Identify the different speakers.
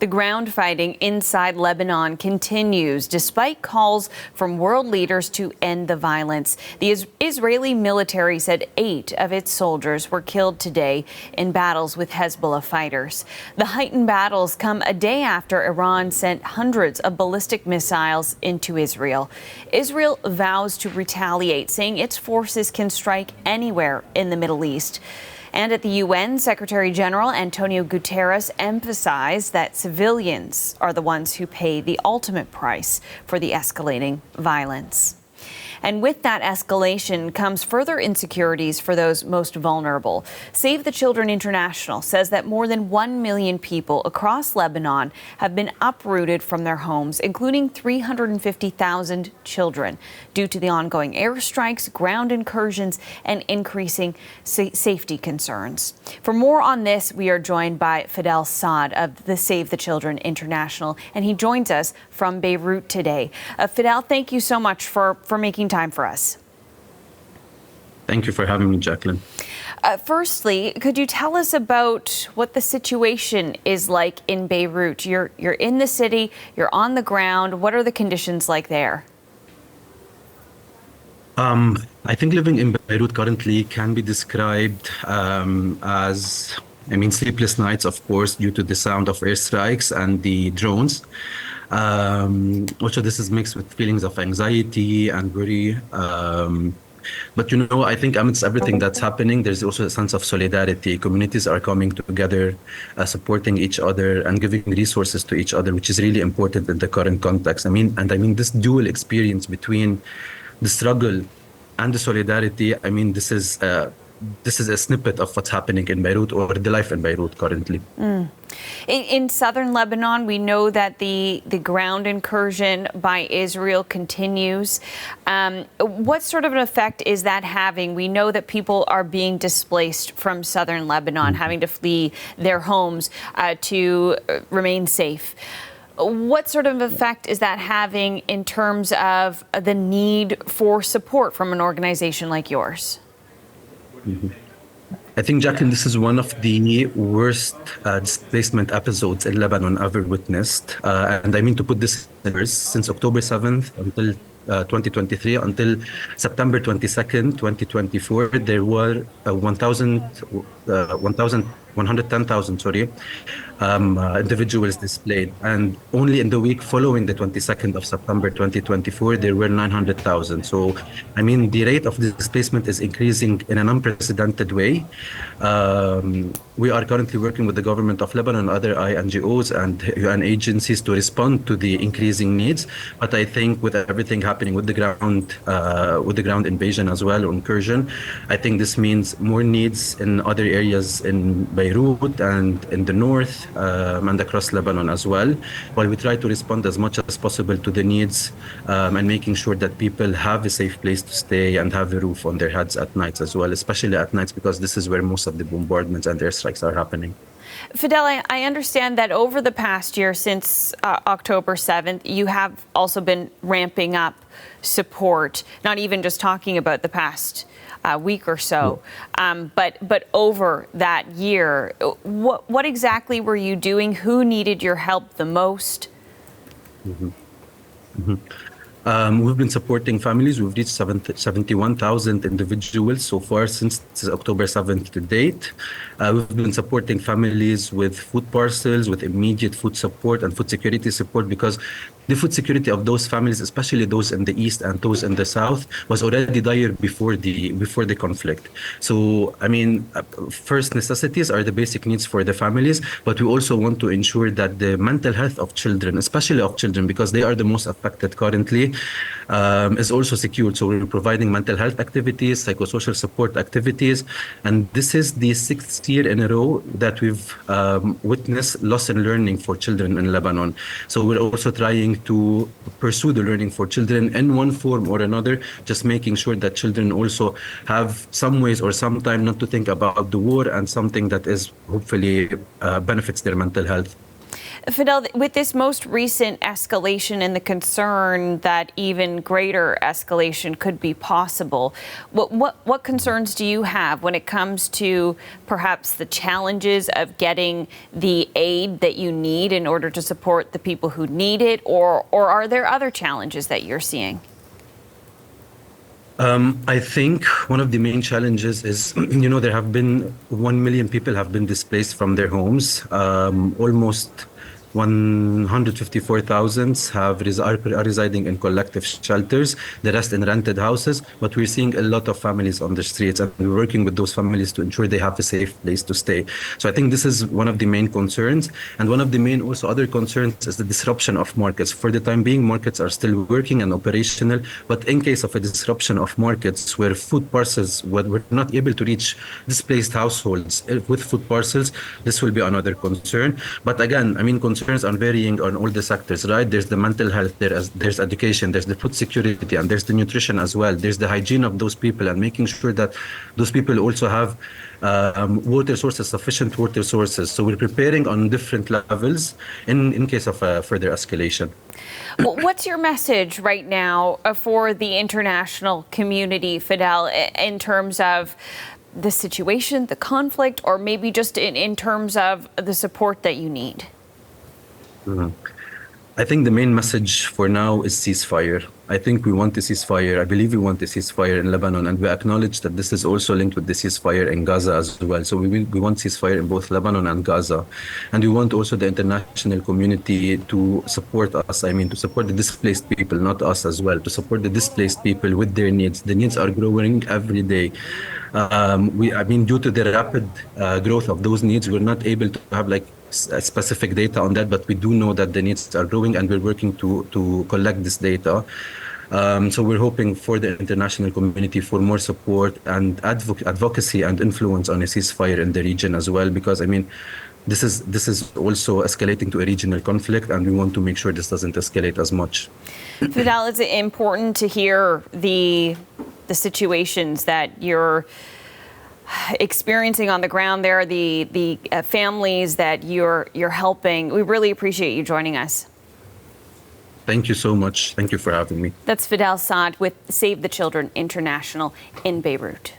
Speaker 1: The ground fighting inside Lebanon continues despite calls from world leaders to end the violence. The Israeli military said 8 of its soldiers were killed today in battles with Hezbollah fighters. The heightened battles come a day after Iran sent hundreds of ballistic missiles into Israel. Israel vows to retaliate, saying its forces can strike anywhere in the Middle East. And at the UN, Secretary General Antonio Guterres emphasized that civilians are the ones who pay the ultimate price for the escalating violence. And with that escalation comes further insecurities for those most vulnerable. Save the Children International says that more than 1 million people across Lebanon have been uprooted from their homes, including 350,000 children, due to the ongoing airstrikes, ground incursions, and increasing safety concerns. For more on this, we are joined by Fidel Saad of the Save the Children International, and he joins us from Beirut today. Fidel, thank you so much for making time for us.
Speaker 2: Thank you for having me, Jacqueline.
Speaker 1: Firstly, could you tell us about what the situation is like in Beirut? You're in the city, you're on the ground. What are the conditions like there?
Speaker 2: I think living in Beirut currently can be described as, sleepless nights, of course, due to the sound of airstrikes and the drones. Also, this is mixed with feelings of anxiety and worry. But, I think amidst everything that's happening, there's also a sense of solidarity. Communities are coming together, supporting each other and giving resources to each other, which is really important in the current context. This dual experience between the struggle and the solidarity, this is a snippet of what's happening in Beirut, or the life in Beirut currently.
Speaker 1: In southern Lebanon, we know that the ground incursion by Israel continues. What sort of an effect is that having? We know that people are being displaced from southern Lebanon, having to flee their homes to remain safe. What sort of effect is that having in terms of the need for support from an organization like yours?
Speaker 2: I think, Jacqueline, this is one of the worst displacement episodes in Lebanon ever witnessed. To put this in verse, since October 7th until 2023 until September 22nd, 2024, there were 110,000 individuals displaced, and only in the week following the 22nd of September 2024 there were 900,000. So the rate of displacement is increasing in an unprecedented way. We are currently working with the government of Lebanon, other NGOs and UN agencies to respond to the increasing needs, but I think with everything happening with the ground invasion as well, or incursion, I think this means more needs in other areas in Beirut and in the north and across Lebanon as well, while we try to respond as much as possible to the needs and making sure that people have a safe place to stay and have a roof on their heads at nights as well, especially at nights, because this is where most of the bombardments and airstrikes are happening.
Speaker 1: Fidel, I understand that over the past year, since October 7th, you have also been ramping up support, not even just talking about the past week or so, but over that year. What exactly were you doing? Who needed your help the most?
Speaker 2: We've been supporting families. We've reached 71,000 individuals so far since October 7th to date. We've been supporting families with food parcels, with immediate food support and food security support, because the food security of those families, especially those in the east and those in the south, was already dire before the conflict. So, first necessities are the basic needs for the families, but we also want to ensure that the mental health of children, especially of children, because they are the most affected currently, is also secured. So we're providing mental health activities, psychosocial support activities, and this is the 6th year in a row that we've witnessed loss in learning for children in Lebanon. So we're also trying to pursue the learning for children in one form or another, just making sure that children also have some ways or some time not to think about the war, and something that is hopefully benefits their mental health.
Speaker 1: Fidel, with this most recent escalation and the concern that even greater escalation could be possible, what concerns do you have when it comes to perhaps the challenges of getting the aid that you need in order to support the people who need it, or are there other challenges that you're seeing?
Speaker 2: I think one of the main challenges is, there have been 1 million people have been displaced from their homes. Almost 154,000 are residing in collective shelters, the rest in rented houses. But we're seeing a lot of families on the streets, and we're working with those families to ensure they have a safe place to stay. So I think this is one of the main concerns. And one of the main also other concerns is the disruption of markets. For the time being, markets are still working and operational. But in case of a disruption of markets where food parcels were not able to reach displaced households with food parcels, this will be another concern. But again, concerns are varying on all the sectors, right? There's the mental health, there's education, there's the food security, and there's the nutrition as well. There's the hygiene of those people and making sure that those people also have water sources, sufficient water sources. So we're preparing on different levels in case of further escalation.
Speaker 1: Well, what's your message right now for the international community, Fidel, in terms of the situation, the conflict, or maybe just in terms of the support that you need?
Speaker 2: I think the main message for now is ceasefire. I think we want a ceasefire. I believe we want a ceasefire in Lebanon, and we acknowledge that this is also linked with the ceasefire in Gaza as well. So we want ceasefire in both Lebanon and Gaza. And we want also the international community to support us. To support the displaced people, not us as well, to support the displaced people with their needs. The needs are growing every day. Due to the rapid growth of those needs, we're not able to have specific data on that, but we do know that the needs are growing, and we're working to collect this data. So we're hoping for the international community for more support and advocacy and influence on a ceasefire in the region as well, because this is also escalating to a regional conflict, and we want to make sure this doesn't escalate as much.
Speaker 1: Fidel, it's important to hear the situations that you're experiencing on the ground there, the families that you're helping. We really appreciate you joining us.
Speaker 2: Thank you so much. Thank you for having me.
Speaker 1: That's Fidel Saad with Save the Children International in Beirut.